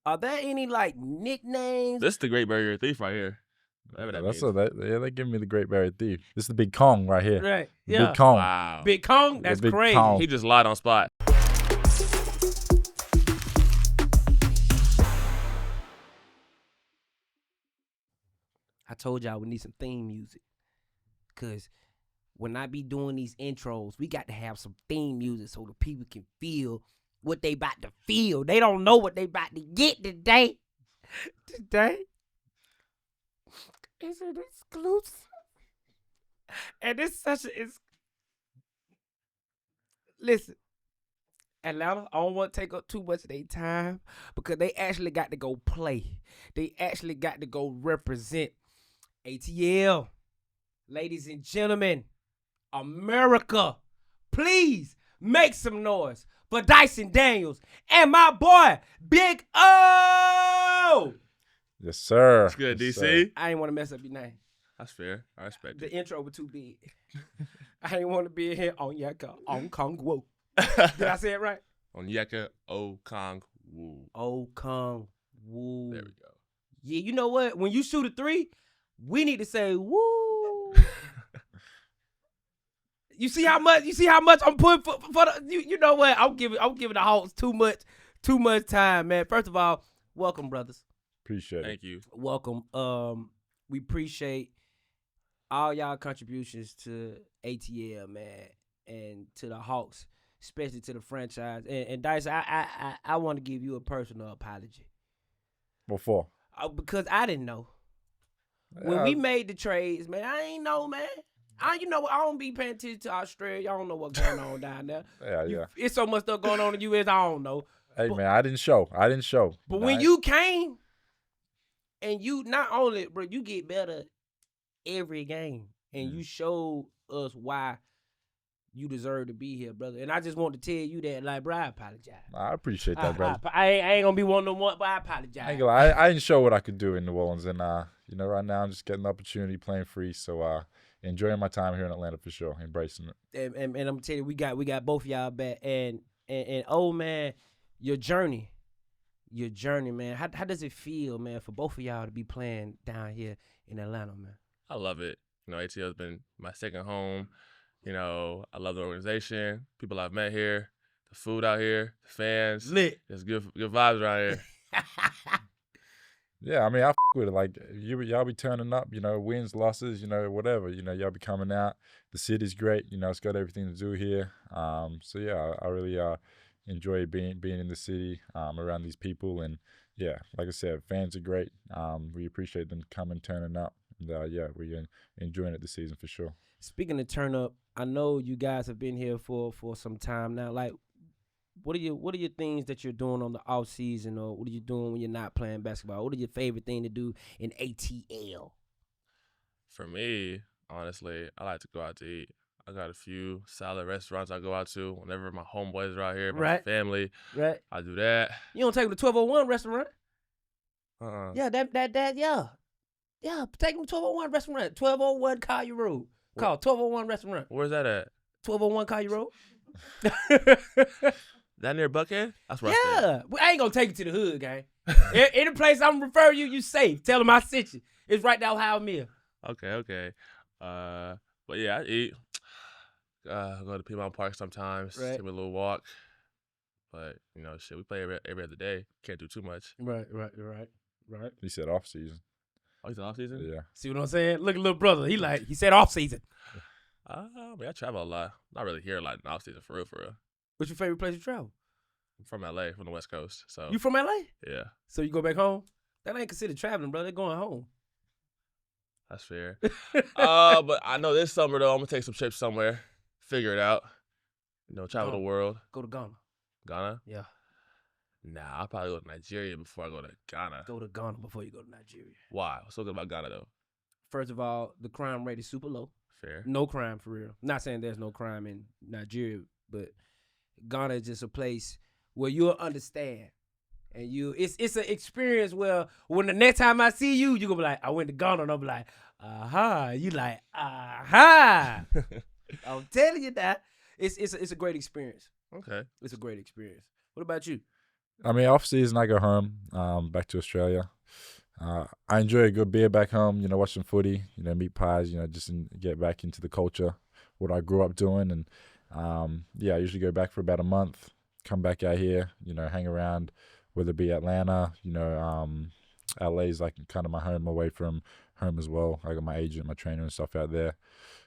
Are there any like nicknames? This is the Great Barrier Thief right here. Whatever that means. They give me the Great Barrier Thief. This is the Big Kong right here. Right. The Yeah. Big Kong. Wow. Big Kong? That's Big crazy. Kong. He just lied on spot. I told y'all we need some theme music. Because when I be doing these intros, we got to have some theme music so the people can feel what they about to feel. They don't know what they about to get today. Today is an exclusive. And it's such a... Listen, Atlanta, I don't want to take up too much of their time because they actually got to go play. They actually got to go represent ATL. Ladies and gentlemen, America, please make some noise for Dyson Daniels and my boy, Big O. Yes, sir. That's good, Yes, DC. sir. I ain't want to mess up your name. That's fair. I respect The it. intro was too big. I ain't want to be in here on Onyeka Okongwu. Did I say it right? Onyeka Okongwu. Okongwu. There we go. Yeah, you know what? When you shoot a three, we need to say woo. You see how much I'm putting for the you know what? I'm giving the Hawks too much time, man. First of all, welcome, brothers. Appreciate it. Thank you. Welcome. We appreciate all y'all contributions to ATL, man, and to the Hawks, especially to the franchise. And Dice, I want to give you a personal apology. Before. Because I didn't know. When we made the trades, man, I ain't know, man. I don't be paying attention to Australia. I don't know what's going on down there. Yeah. It's so much stuff going on in the U.S. I don't know. Hey, man, I didn't show. But when you came, and you not only, bro, you get better every game, and you showed us why you deserve to be here, brother. And I just want to tell you that, like, bro, I apologize. I appreciate that, brother. I ain't gonna be one no more, but I apologize. I ain't gonna lie, I didn't show what I could do in New Orleans, and right now I'm just getting the opportunity playing free, so enjoying my time here in Atlanta for sure, embracing it. And I'm telling you, we got both of y'all back, and oh man, your journey, man. How does it feel, man, for both of y'all to be playing down here in Atlanta, man? I love it. ATL has been my second home. I love the organization, people I've met here, the food out here, the fans. Lit. There's good vibes around here. Yeah, I mean, I with it. Like, y'all be turning up, wins, losses, whatever. Y'all be coming out. The city's great. It's got everything to do here. So, yeah, I really enjoy being in the city around these people. And, yeah, like I said, fans are great. We appreciate them coming, turning up. And, yeah, we're enjoying it this season for sure. Speaking of turn up, I know you guys have been here for some time now. Like, what are your things that you're doing on the off season, or what are you doing when you're not playing basketball? What are your favorite thing to do in ATL? For me, honestly, I like to go out to eat. I got a few solid restaurants I go out to whenever my homeboys are out here, my family. Right. I do that. You don't take them to 1201 restaurant? Yeah, yeah. Yeah, take them to 1201 restaurant. 1201 Collier Road. Call 1201 restaurant. Where's that at? 1201 Collier Road. That near Buckhead? That's where Yeah. I ain't gonna take you to the hood, gang. Any place I'm referring you safe. Tell them I sent you. It's right down Ohio Mill. Okay. But yeah, I eat. Go to Piedmont Park sometimes. Right. Take me a little walk. But, we play every other day. Can't do too much. Right. You said off season. Oh, he's off season? Yeah. See what I'm saying? Look at little brother. He said off season. I travel a lot. Not really here a lot in off season, for real. What's your favorite place to travel? I'm from LA, from the West Coast. So You from LA? Yeah. So you go back home? That ain't considered traveling, brother. They're going home. That's fair. But I know this summer though, I'm gonna take some trips somewhere. Figure it out. Travel the world. Go to Ghana. Ghana? Yeah. Nah, I'll probably go to Nigeria before I go to Ghana. Go to Ghana before you go to Nigeria. Why? What's so good about Ghana though? First of all, the crime rate is super low. Fair. No crime for real. Not saying there's no crime in Nigeria, but Ghana is just a place where you'll understand. And it's an experience where when the next time I see you, you're gonna be like, I went to Ghana, and I'll be like, aha. You like, aha. I'm telling you that. It's a great experience. Okay. It's a great experience. What about you? I mean, off season I go home, back to Australia. I enjoy a good beer back home. Watch some footy. Meat pies. Just get back into the culture, what I grew up doing, and I usually go back for about a month. Come back out here. Hang around, whether it be Atlanta. LA's like kind of my home away from home as well. I got my agent, my trainer, and stuff out there.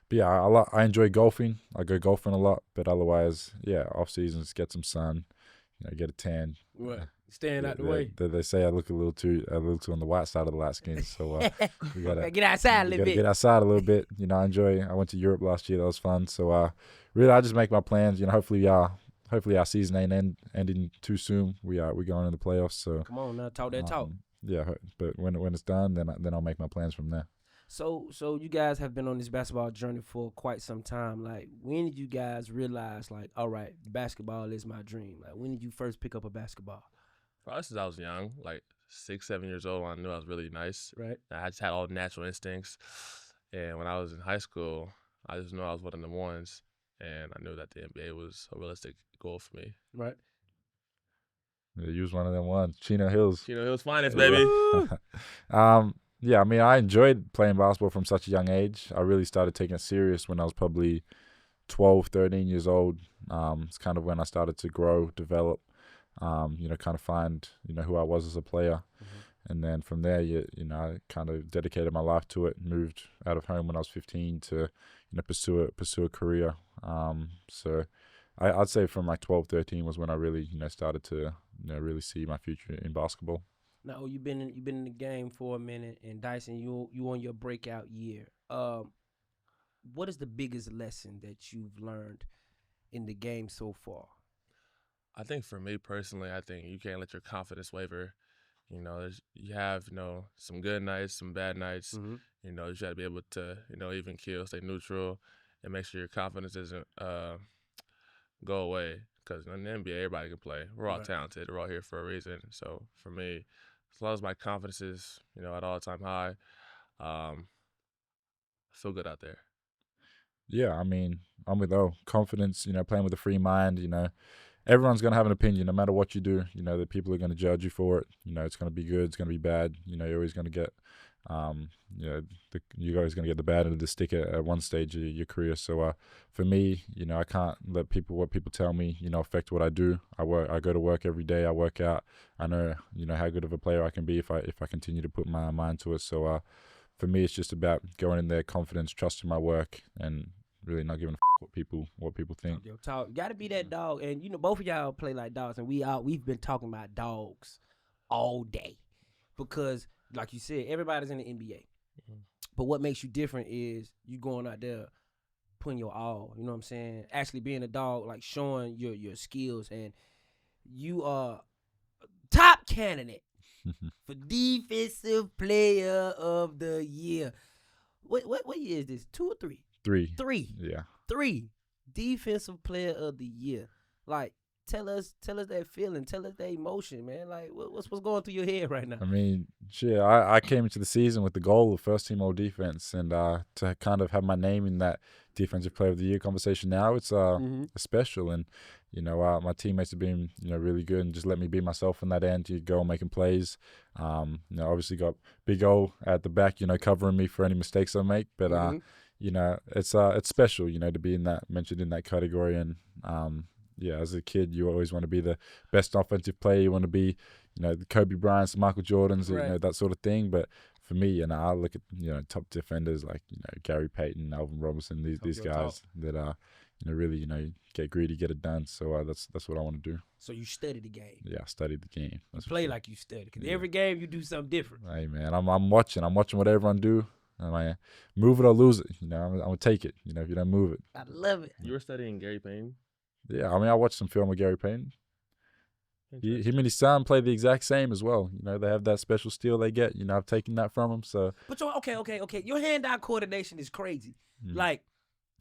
But yeah, I enjoy golfing. I go golfing a lot, but otherwise, yeah, off seasons, get some sun, get a tan. Right. Staying out the way. They say I look a little too on the white side of the light skin, so we gotta get outside a little bit. Get outside a little bit. I went to Europe last year. That was fun. So really, I just make my plans. Hopefully our season ain't ending too soon. We going in the playoffs. So come on now, talk that talk. Yeah, but when it's done, then I'll make my plans from there. So you guys have been on this basketball journey for quite some time. Like, when did you guys realize, like, all right, basketball is my dream? Like, when did you first pick up a basketball? Probably since I was young, like 6, 7 years old, I knew I was really nice. Right. I just had all the natural instincts. And when I was in high school, I just knew I was one of the ones. And I knew that the NBA was a realistic goal for me. Right. Yeah, you was one of them ones. Chino Hills finest, baby. Yeah, I mean, I enjoyed playing basketball from such a young age. I really started taking it serious when I was probably 12, 13 years old. It's kind of when I started to grow, develop, kind of find, who I was as a player. Mm-hmm. And then from there, I kind of dedicated my life to it, moved out of home when I was 15 to, pursue a career. So I'd say from like 12, 13 was when I really, started to, really see my future in basketball. Now, you've been in the game for a minute, and Dyson, you on your breakout year. What is the biggest lesson that you've learned in the game so far? I think for me personally, I think you can't let your confidence waver. You have some good nights, some bad nights. Mm-hmm. You got to be able to even keel, stay neutral, and make sure your confidence doesn't go away. Because in the NBA, everybody can play. We're all talented. We're all here for a reason. So for me, as long as my confidence is, at all-time high, I feel good out there. Yeah, I mean, I'm with O. Confidence, playing with a free mind, everyone's going to have an opinion no matter what you do. The people are going to judge you for it. It's going to be good. It's going to be bad. You're always going to get, you're always going to get the bad end of the stick at one stage of your career. So for me, I can't let what people tell me, affect what I do. I go to work every day. I work out. I know, how good of a player I can be if I continue to put my mind to it. So for me, it's just about going in there, confidence, trusting my work, and really not giving a what people think. Yo, talk. You gotta be that dog, and both of y'all play like dogs, and we've been talking about dogs all day, because like you said, everybody's in the NBA. Mm-hmm. But what makes you different is you going out there putting your all. You know what I'm saying? Actually being a dog, like showing your skills, and you are top candidate for Defensive Player of the Year. What year is this? 2 or 3? 3. Yeah. 3. Defensive Player of the Year. Like, tell us that feeling, tell us that emotion, man. Like, what's going through your head right now? I mean, shit, I came into the season with the goal of first team all defense, and to kind of have my name in that Defensive Player of the Year conversation now, it's special. And my teammates have been really good and just let me be myself in that end. You go making plays. Obviously got Big O at the back, covering me for any mistakes I make, but it's special, to be mentioned in that category. And as a kid, you always want to be the best offensive player. You want to be, the Kobe Bryant's, Michael Jordans, right. That sort of thing. But for me, I look at top defenders like Gary Payton, Alvin Robinson, these guys that really get greedy, get it done. So that's what I want to do. So you study the game. Yeah, I studied the game. You play like you study, because every game you do something different. Hey man, I'm watching what everyone do. I move it or lose it. I'm gonna take it. If you don't move it. I love it. You were studying Gary Payton? Yeah, I watched some film with Gary Payton. Him and his son play the exact same as well. They have that special steal they get. I've taken that from him. So. But okay. Your hand-eye coordination is crazy. Like,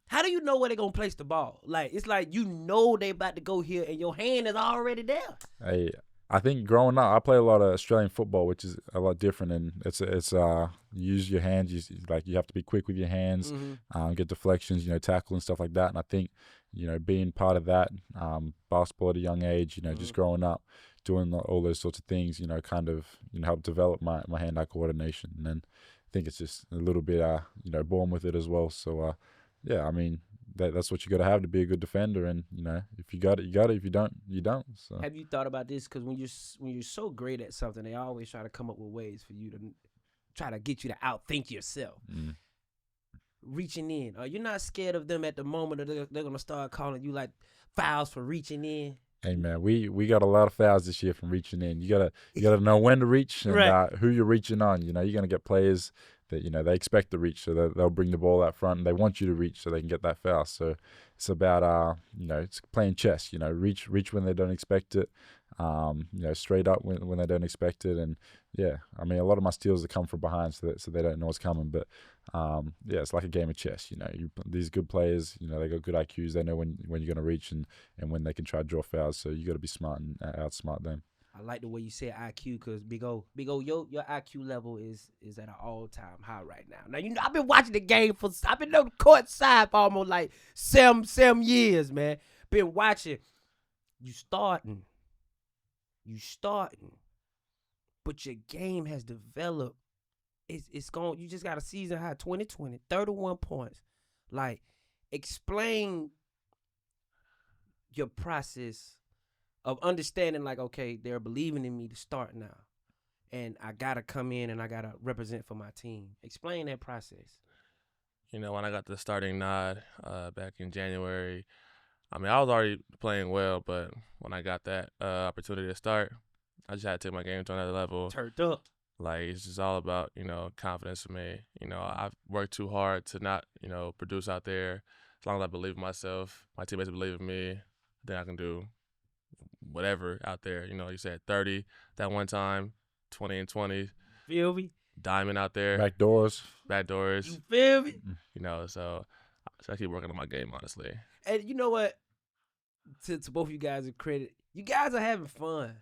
how do you know where they're gonna place the ball? Like, it's like they about to go here, and your hand is already there. Hey, I think growing up, I play a lot of Australian football, which is a lot different, and it's you use your hands. You have to be quick with your hands, get deflections, tackle and stuff like that. And I think being part of that basketball at a young age, just growing up, doing all those sorts of things, kind of, help develop my hand-eye coordination. And then I think it's just a little bit, born with it as well. So, yeah, I mean, that's what you got to have to be a good defender. And, if you got it, you got it. If you don't, you don't. So. Have you thought about this? Because when you're so great at something, they always try to come up with ways for you to try to get you to outthink yourself. Reaching in. Are you not scared of them at the moment that they're going to start calling you like fouls for reaching in? Hey man, we got a lot of fouls this year from reaching in. You gotta know when to reach and right. Who you're reaching on. You're gonna get players that they expect to reach, so they'll bring the ball out front and they want you to reach so they can get that foul. So it's about it's playing chess. Reach when they don't expect it. Straight up when they don't expect it. And yeah, I mean, a lot of my steals come from behind, so they don't know what's coming. But yeah, it's like a game of chess. These good players, they got good IQs. They know when you're gonna reach and when they can try to draw fouls. So you got to be smart and outsmart them. I like the way you said IQ, because Big O, your IQ level is at an all-time high right now. Now, I've been watching the game I've been on the court side for almost like 7 years, man. Been watching. You starting, but your game has developed. It's going. You just got a season high 2020, 31 points. Like, explain your process of understanding, like, okay, they're believing in me to start now, and I gotta come in and I gotta represent for my team. Explain that process. When I got the starting nod back in January, I mean, I was already playing well, but when I got that opportunity to start, I just had to take my game to another level. Turned up. Like, it's just all about, confidence for me. I've worked too hard to not, produce out there. As long as I believe in myself, my teammates believe in me, then I can do whatever out there. You said 30 that one time, 20 and 20. Feel me? Diamond out there. Back doors. You feel me? So I keep working on my game, honestly. And you know what? To both of you guys' credit, you guys are having fun.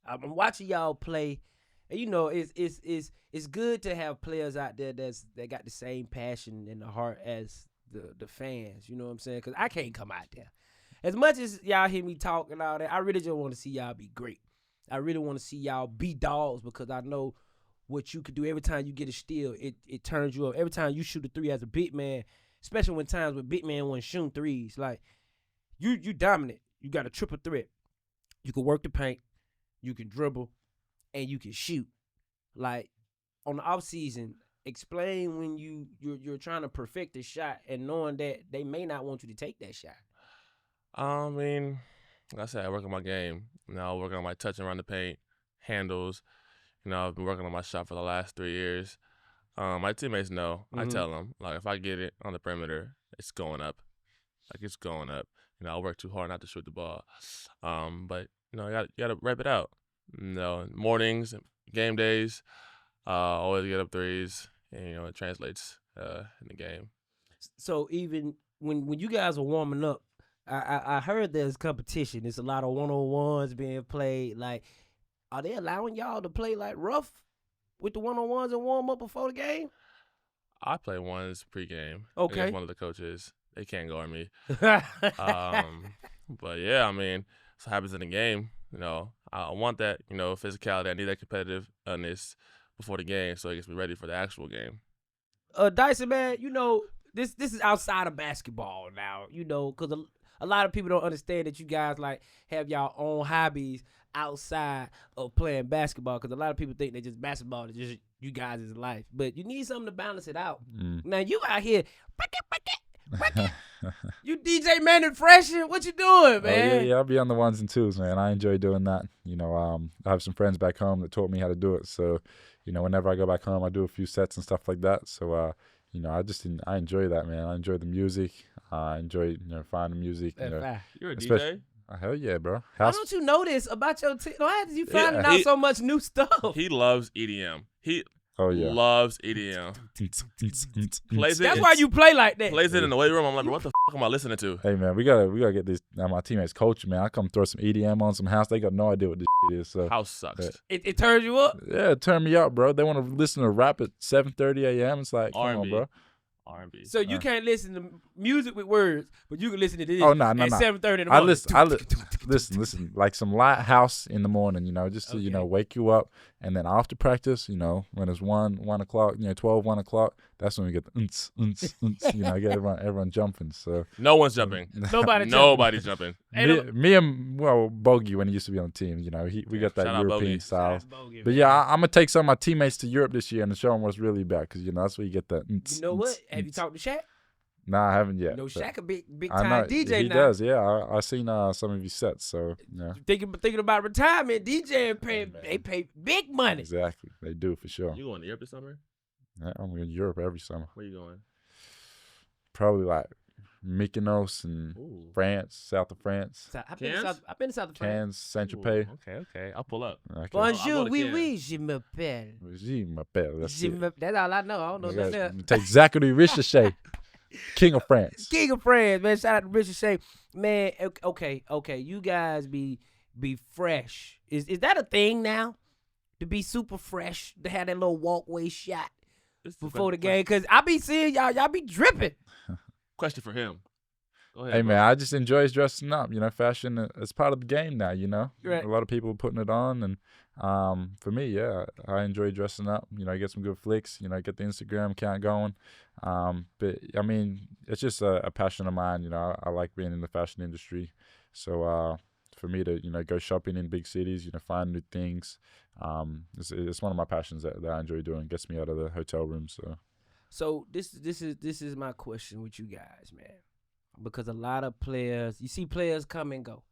I'm watching y'all play, and it's good to have players out there that got the same passion in the heart as the fans. You know what I'm saying? Because I can't come out there. As much as y'all hear me talk and all that, I really just want to see y'all be great. I really want to see y'all be dogs, because I know what you could do every time you get a steal. It turns you up. Every time you shoot a three as a big man, especially when times when big man want to shoot threes, like you dominant. You got a triple threat. You can work the paint, you can dribble, and you can shoot. Like, on the off season, explain when you're trying to perfect the shot and knowing that they may not want you to take that shot. I mean, like I said, I work on my game. I work on my touching around the paint, handles. I've been working on my shot for the last 3 years. My teammates know. I tell them, like, if I get it on the perimeter, it's going up. Like, it's going up. I work too hard not to shoot the ball. But, you got to rep it out. Mornings, game days, always get up threes, and, it translates in the game. So even when you guys are warming up, I heard there's competition. There's a lot of one-on-ones being played. Like, are they allowing y'all to play, like, rough with the one-on-ones and warm up before the game? I play ones pregame. Okay. Against one of the coaches. They can't guard me. But, yeah, I mean, that's what happens in the game. I want that, physicality. I need that competitiveness before the game so it gets me ready for the actual game. Dyson, man, this is outside of basketball now, because a lot of people don't understand that you guys, like, have y'all own hobbies outside of playing basketball, because a lot of people think that just basketball is just you guys' life. But you need something to balance it out. Now, you out here, you DJ Manning Freshen, what you doing, man? Yeah, I'll be on the ones and twos, man. I enjoy doing that. I have some friends back home that taught me how to do it. So, whenever I go back home, I do a few sets and stuff like that. So, I enjoy that, man. I enjoy the music. I enjoy, finding music. You're a DJ? Hell yeah, bro. Why don't you know this about your team? Why did you finding out so much new stuff? He loves EDM. He loves EDM. That's why you play like that. Plays it in the weight room. I'm like, bro, what the f*** am I listening to? Hey, man, we gotta get this. My teammates culture, man. I come throw some EDM on some house. They got no idea what this is. So house sucks. It turns you up? Yeah, it turned me up, bro. They want to listen to rap at 7:30 a.m. It's like, come on, bro. R&B. So you can't listen to music with words, but you can listen to this Oh, no. at 7:30 in the I morning. listen, like some light house in the morning, just to, Okay. wake you up. And then after practice, when it's 1 o'clock, 12, 1 o'clock, that's when we get the get everyone jumping. So No one's jumping. Nobody's jumping. me and Bogey, when he used to be on the team, we got that shout out European Bogey. style. Bogey, But man. yeah, I'm gonna take some of my teammates to Europe this year and show them what's really bad, because that's where you get that. You know what? Have you talked to Shaq? Nah, I haven't yet. You know, but Shaq a big I time know DJ he now. does. Yeah, I seen some of his sets. So yeah, Thinking about retirement, DJ they pay big money. exactly, they do for sure. You going to Europe this summer? Yeah, I'm in Europe every summer. Where you going? Probably like Mykonos and France, south of France. I've been to South of France. Cannes, Saint-Tropez. Okay. I'll pull up. Okay. Bonjour, to oui, Cannes. oui, je m'appelle. Je m'appelle. That's it. That's all I know. I don't know nothing else. Take Zachary Ricochet, King of France. King of France, man. Shout out to Richard Shea. Man, okay. You guys be fresh. Is that a thing now? To be super fresh, to have that little walkway shot before the game? Because I be seeing y'all be dripping. Question for him. Go ahead, Hey, bro. man, I just enjoy dressing up. Fashion is part of the game now, Right. A lot of people are putting it on. And for me, yeah, I enjoy dressing up. I get some good flicks, get the Instagram account going. But, I mean, it's just a passion of mine. I like being in the fashion industry. So for me to, go shopping in big cities, find new things, it's one of my passions that I enjoy doing. Gets me out of the hotel room, So this is my question with you guys, man. Because a lot of players, you see players come and go.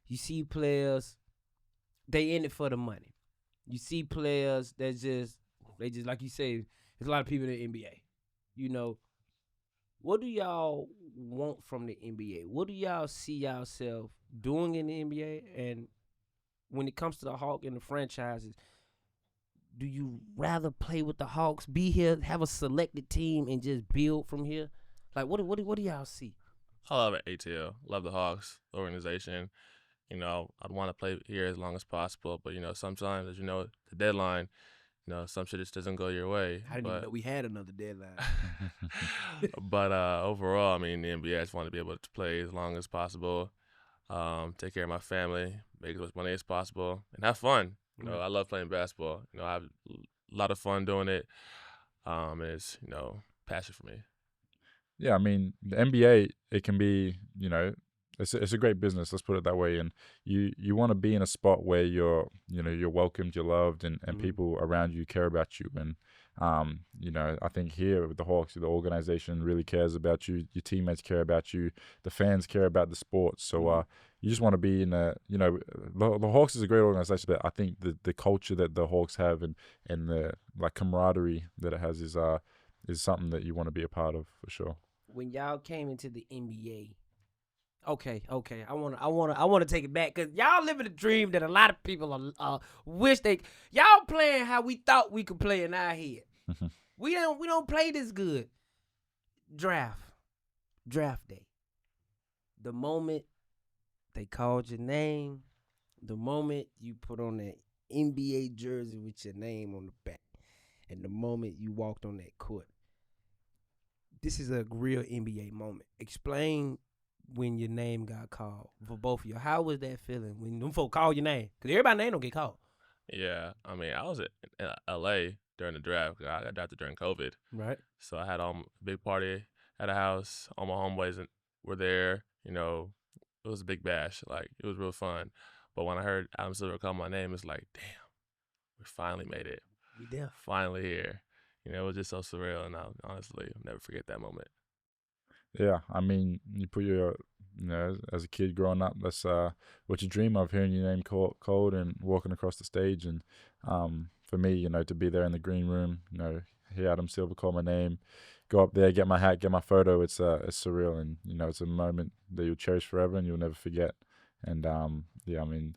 You see players, they in it for the money. You see players that they just like you say, there's a lot of people in the NBA. What do y'all want from the NBA? What do y'all see yourself doing in the NBA? And when it comes to the Hawks and the franchises, do you rather play with the Hawks, be here, have a selected team, and just build from here? Like, what do y'all see? I love ATL. Love the Hawks, the organization. I'd want to play here as long as possible. But, sometimes, as you know, the deadline, some shit just doesn't go your way. I didn't even know we had another deadline. But overall, I mean, the NBA, I just want to be able to play as long as possible, take care of my family, make as much money as possible, and have fun. I love playing basketball. I have a lot of fun doing it. It's, passion for me. Yeah, I mean, the NBA, it can be, it's a great business. Let's put it that way. And you want to be in a spot where you're welcomed, you're loved, and people around you care about you. And I think here with the Hawks, the organization really cares about you. Your teammates care about you. The fans care about the sport. So you just want to be in the Hawks is a great organization, but I think the culture that the Hawks have and the camaraderie that it has is something that you want to be a part of for sure. When y'all came into the NBA, okay, I want to take it back because y'all living a dream that a lot of people wish y'all playing how we thought we could play in our head. we don't play this good. Draft day. The moment they called your name, the moment you put on that NBA jersey with your name on the back, and the moment you walked on that court. This is a real NBA moment. Explain when your name got called for both of you. How was that feeling when them folk call your name? Because everybody's name don't get called. Yeah, I mean, I was in L.A. during the draft. I got drafted during COVID. Right. So I had a big party at a house. All my homeboys were there. It was a big bash. Like, it was real fun. But when I heard Adam Silver call my name, it's like, damn, we finally made it. We there. Finally here. It was just so surreal, and honestly, I'll never forget that moment. Yeah, I mean, you put as a kid growing up, that's what you dream of, hearing your name called and walking across the stage. And for me, to be there in the green room, hear Adam Silver call my name, go up there, get my hat, get my photo, it's surreal. And, it's a moment that you'll cherish forever and you'll never forget. And, yeah, I mean,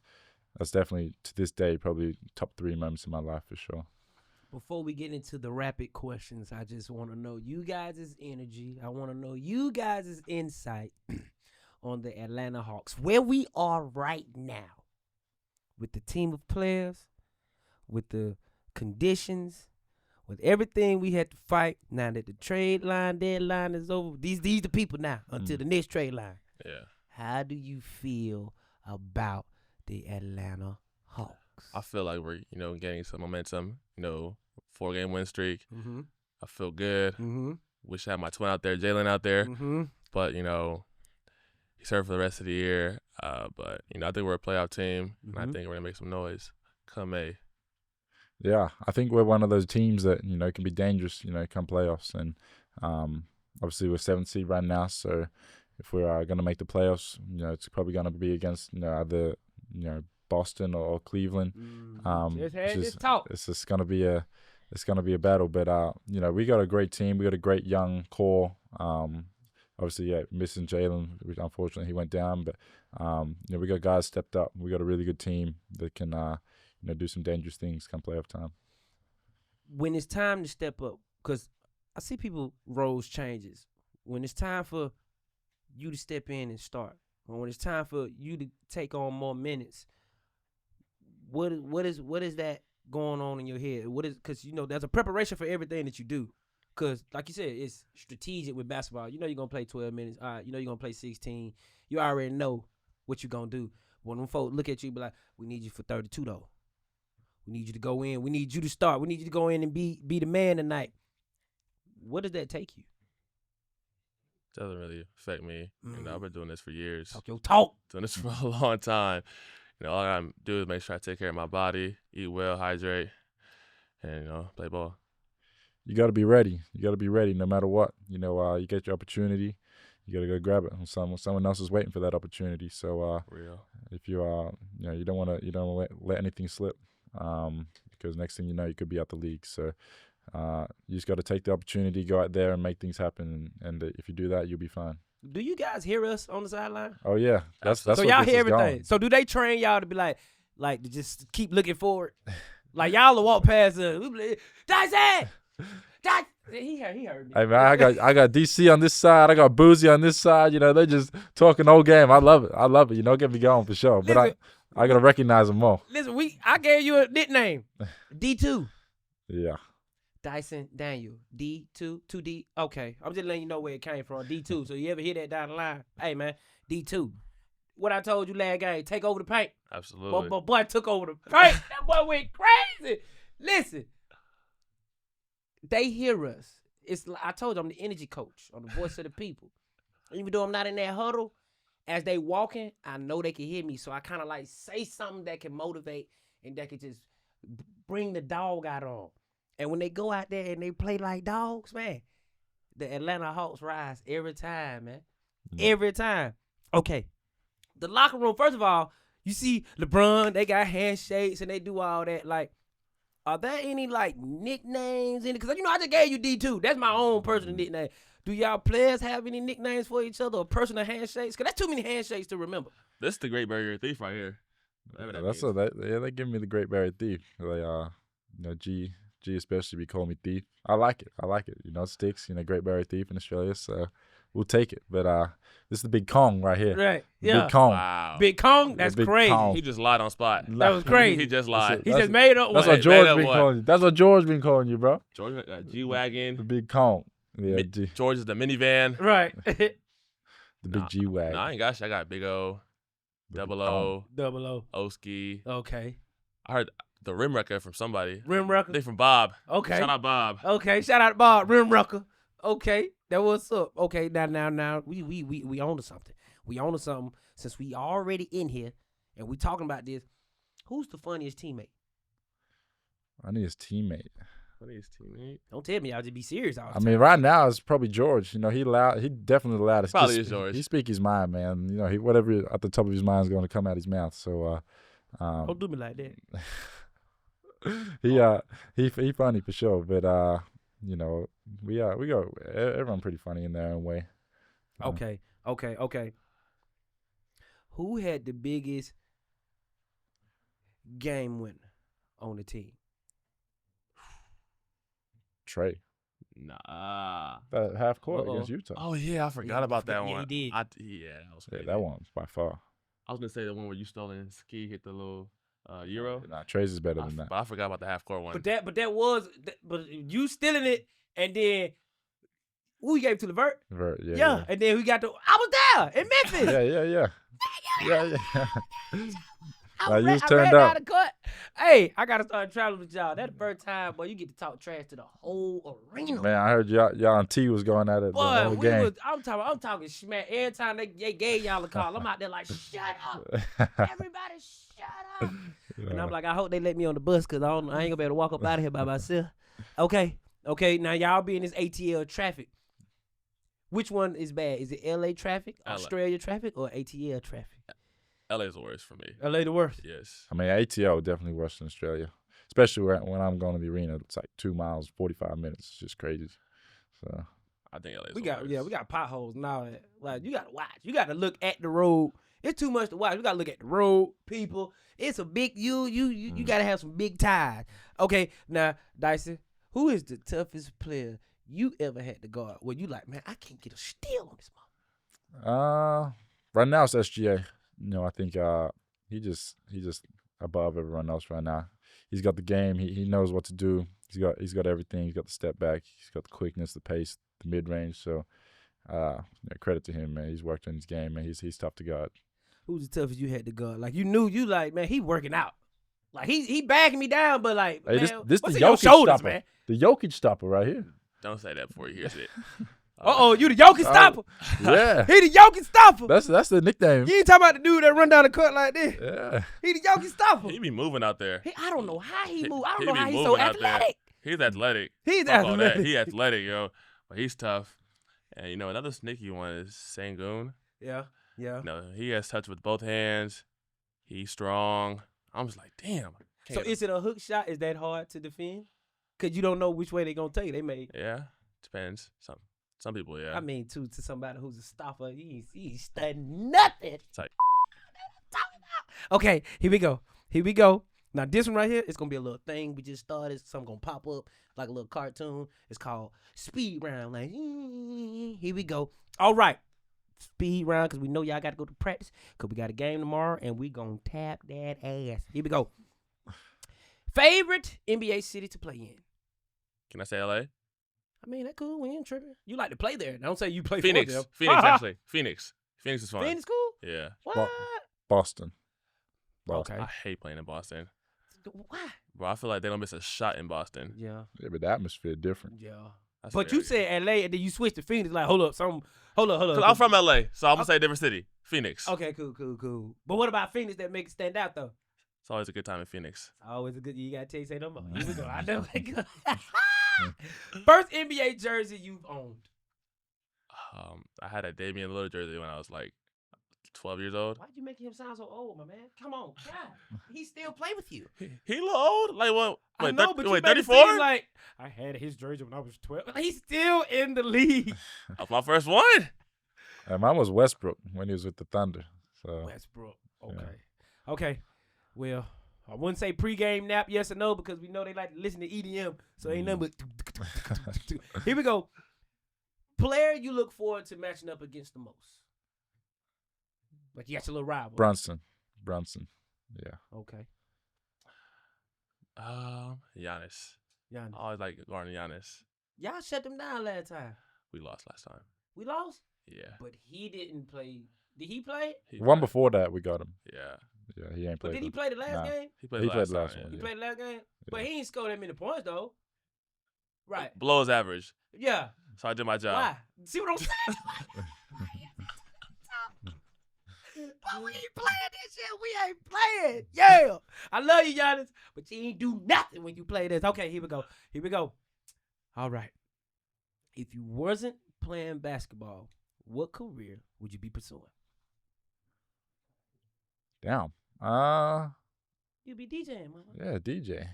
that's definitely, to this day, probably top 3 moments in my life for sure. Before we get into the rapid questions, I just want to know you guys' energy. I want to know you guys' insight on the Atlanta Hawks, where we are right now with the team of players, with the conditions, with everything we had to fight, now that the trade line deadline is over, these the people now until the next trade line. Yeah. How do you feel about the Atlanta Hawks? I feel like we're, gaining some momentum. 4-game win streak. Mm-hmm. I feel good. Mm-hmm. Wish I had my twin out there, Jalen out there. Mm-hmm. But, he's hurt for the rest of the year. But, I think we're a playoff team, and I think we're going to make some noise come May. Yeah, I think we're one of those teams that, can be dangerous, come playoffs. And obviously we're 7th seed right now, so if we're going to make the playoffs, it's probably going to be against, either, Boston or Cleveland. It's just going to be a battle. But, we got a great team. We got a great young core. Obviously, missing Jalen, which unfortunately he went down. But, we got guys stepped up. We got a really good team that can, do some dangerous things come playoff time. When it's time to step up, because I see people roles changes. When it's time for you to step in and start, or when it's time for you to take on more minutes, what is that going on in your head? Because there's a preparation for everything that you do. Because like you said, it's strategic with basketball. You're gonna play 12 minutes. All right, you're gonna play 16. You already know what you're gonna do. When them folks look at you, be like, we need you for 32 though. We need you to go in. We need you to start. We need you to go in and be the man tonight. What does that take you? Doesn't really affect me. I've been doing this for years. Talk your talk. Doing this for a long time. All I gotta do is make sure I take care of my body, eat well, hydrate, and play ball. You got to be ready. You got to be ready no matter what. You get your opportunity, you got to go grab it. Someone else is waiting for that opportunity. So if you you don't want to let anything slip, because next thing you know, you could be out the league. So you just got to take the opportunity, go out there and make things happen. And if you do that, you'll be fine. Do you guys hear us on the sideline? Oh yeah, that's so what y'all this hear is everything. going. So do they train y'all to be like to just keep looking forward? Like y'all will walk past us. We be like, Dyson! He heard me. Hey man, I got DC on this side. I got Boozy on this side. They just talking whole game. I love it. Get me going for sure. But Listen, I gotta recognize them more. Listen, I gave you a nickname, D2. Yeah. Dyson Daniel, D2, 2D. Okay, I'm just letting you know where it came from, D2. So you ever hear that down the line? Hey man, D2. What I told you last game, take over the paint. Absolutely. But boy took over the paint. That boy went crazy. Listen, they hear us. I told you I'm the energy coach. I'm the voice of the people. Even though I'm not in that huddle, as they walking, I know they can hear me. So I kind of like say something that can motivate and that can just bring the dog out on. And when they go out there and they play like dogs, man, the Atlanta Hawks rise every time, man. Every time. Okay. The locker room, first of all, you see LeBron, they got handshakes and they do all that. Like, are there any, like, nicknames in it? Because, I just gave you D2. That's my own personal nickname. Do y'all players have any nicknames for each other or personal handshakes? Because that's too many handshakes to remember. This is the Great Barrier Thief right here. They give me the Great Barrier Thief. G especially be calling me Thief. I like it. It sticks. Great Barrier Thief in Australia, so we'll take it. But this is the Big Kong right here. Right. Yeah. Big Kong. Wow. Big Kong? That's Big crazy. Kong. He just lied on spot. That was crazy. He just lied. He just made up That's one. what George Made up been one. calling you. That's what George been calling you, bro. George got The G-Wagon. Big Kong. Yeah, George is the minivan. Right. the Big G-Wagon. Nah, I ain't got shit. I got Big O, Double O, Double O. Oski. Okay. I heard the rim record from somebody. Rim Rucker. They from Bob. Okay. Shout out Bob. Okay. Shout out Bob. Rim Rucker. Okay. That what's up. Okay. Now. We on to something. We on to something. Since we already in here and we talking about this, who's the funniest teammate? Funniest teammate. Funniest teammate. Don't tell me I'll just be serious all the time. I mean, right now it's probably George. He definitely allowed us. Probably is George. He speak his mind, man. He whatever at the top of his mind is going to come out his mouth. So don't do me like that. he funny for sure. But we go everyone pretty funny in their own way. Okay. Who had the biggest game winner on the team? Trey. Nah. That half court against Utah. Oh yeah, I forgot about that one. Yeah, he did. That was crazy. Yeah, that one's by far. I was gonna say the one where you stole and Ski hit the little Euro. Nah, Trace is better than that. But I forgot about the half court one. But you stealing it, and then who you gave it to Levert? Levert, Yeah, and then we got I was there in Memphis. Yeah. I you was ran turned down up. the court. Hey, I gotta start traveling with y'all. That's the first time, boy. You get to talk trash to the whole arena. Man, I heard y'all and T was going at it the Boy, whole game. I'm talking smack. Every time they gave y'all a call, I'm out there like, shut up. Everybody shut up. Yeah. And I'm like, I hope they let me on the bus because I ain't gonna be able to walk up out of here by myself. Okay. Now y'all be in this ATL traffic. Which one is bad? Is it LA traffic, Australia traffic, or ATL traffic? LA's the worst for me. LA the worst? Yes. I mean, ATL definitely worse than Australia. Especially when I'm going to the arena. It's like 2 miles, 45 minutes. It's just crazy. So I think LA's we the got worst. we got potholes now. Like you gotta watch. You gotta look at the road. It's too much to watch. You gotta look at the road, people. It's a big you gotta have some big ties. Okay, now Dyson, who is the toughest player you ever had to guard? Where you like, man, I can't get a steal on this motherfucker. right now it's SGA. I think he just above everyone else right now. He's got the game. He knows what to do. He's got everything. He's got the step back. He's got the quickness, the pace, the mid range. So credit to him, man. He's worked on his game, man. He's tough to guard. Who's the toughest you had to guard? Like you knew you like, man, he working out. Like he backing me down, but like, Hey, man, this what's the in your Jokic shoulders, stopper. man? The Jokic stopper right here. Don't say that before he hears it. You the Jokic stopper. Yeah. He the Jokic stopper. That's the nickname. You ain't talking about the dude that run down the court like this. Yeah. He the Jokic stopper. He be moving out there. I don't know how he move. I don't He know be how he's so moving out there. athletic. He's athletic. He's Fuck all that. athletic. He athletic, yo. But he's tough. And another sneaky one is Sengun. Yeah. He has touch with both hands. He's strong. I'm just like, damn. So is it a hook shot? Is that hard to defend? Cause you don't know which way they gonna take. They may. Yeah, depends. Some people, yeah. I mean, to somebody who's a stopper, he's studying nothing. It's like, okay, here we go. Now this one right here, it's gonna be a little thing we just started. Something gonna pop up like a little cartoon. It's called speed round. Like, here we go. All right, speed round because we know y'all got to go to practice because we got a game tomorrow and we gonna tap that ass. Here we go. Favorite NBA city to play in? can I say LA? I mean, that cool. We ain't tripping. You like to play there. Don't say you play Phoenix. for them. Phoenix, actually. Phoenix is fun. Phoenix cool? Yeah. What? Boston. Okay. I hate playing in Boston. Why? Bro, I feel like they don't miss a shot in Boston. Yeah. Yeah, but the atmosphere different. Yeah. That's But very you said LA and then you switched to Phoenix. Like, hold up. Hold up. Cause I'm from LA, so I'm gonna say a different city. Phoenix. Okay, cool. But what about Phoenix that make it stand out, though? It's always a good time in Phoenix. Always a good. You got to say no more. Here we go. I know. First NBA jersey you've owned. I had a Damian Lillard jersey when I was like 12 years old. Why'd you make him sound so old, my man? Come on, God. He still play with you. He a little old? Like what? I know, but you wait, made it 34? seem like I had his jersey when I was 12. He's still in the league. That's my first one. Mine was Westbrook when he was with the Thunder. So Westbrook. Okay. Well, I wouldn't say pregame nap, yes or no, because we know they like to listen to EDM. So ain't nothing but. Here we go. Player you look forward to matching up against the most. Like you got your little rival. Brunson. Yeah. Okay. Giannis. I always like guarding Giannis. Y'all shut them down last time. We lost last time. We lost? Yeah. But he didn't play. Did he play? One before that, we got him. Yeah. Yeah, he ain't But played. did he play the last game? He played He the played last the last time, one, He yeah. played the last game? But he ain't scored that many points, though. Right. Below his average. Yeah. So I did my job. Why? See what I'm saying? But we ain't playing this shit. We ain't playing. Yeah. I love you, Giannis, but you ain't do nothing when you play this. Okay, here we go. All right. If you wasn't playing basketball, what career would you be pursuing? Damn. You'd be DJing, mama. Yeah, DJ.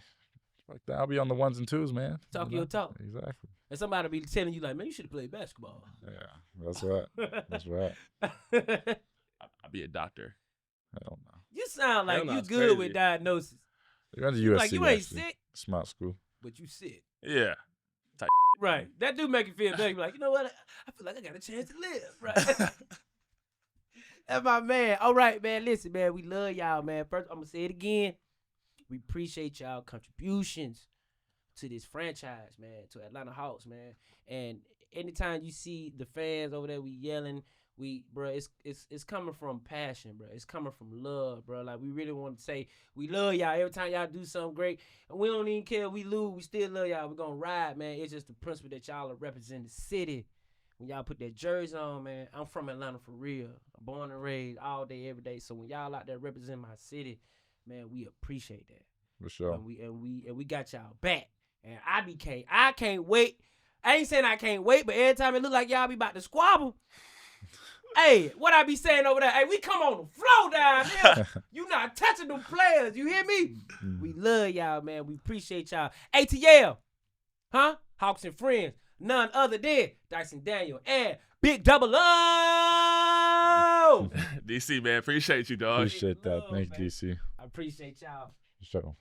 Fuck that. I'll be on the ones and twos, man. Talk your talk. Exactly. And somebody be telling you like, man, you should have played basketball. Yeah, that's right. That's right. I'd be a doctor. Hell no. You sound like Hell no, you it's good crazy. with diagnosis. You went to USC. Like you ain't actually. sick, Smart school. but you sick. Yeah. Right. That do make you feel better. You be like, you know what? I feel like I got a chance to live. Right. That's my man. All right, man. Listen, man. We love y'all, man. First, I'm going to say it again. We appreciate y'all contributions to this franchise, man, to Atlanta Hawks, man. And anytime you see the fans over there, we yelling, bro, it's coming from passion, bro. It's coming from love, bro. Like, we really want to say we love y'all every time y'all do something great. And we don't even care if we lose. We still love y'all. We're going to ride, man. It's just the principle that y'all are representing the city. When y'all put that jersey on, man, I'm from Atlanta for real. I'm born and raised all day, every day. So when y'all out there representing my city, man, we appreciate that. For sure. And we got y'all back. And I can't wait. I ain't saying I can't wait, but every time it look like y'all be about to squabble, hey, what I be saying over there? Hey, we come on the floor down there. You not touching them players. You hear me? We love y'all, man. We appreciate y'all. ATL, huh? Hawks and Friends. None other than Dyson Daniel and Big Double O. DC, man, appreciate you, dog. Appreciate that. Love, Thanks, man. DC. I appreciate y'all. For sure.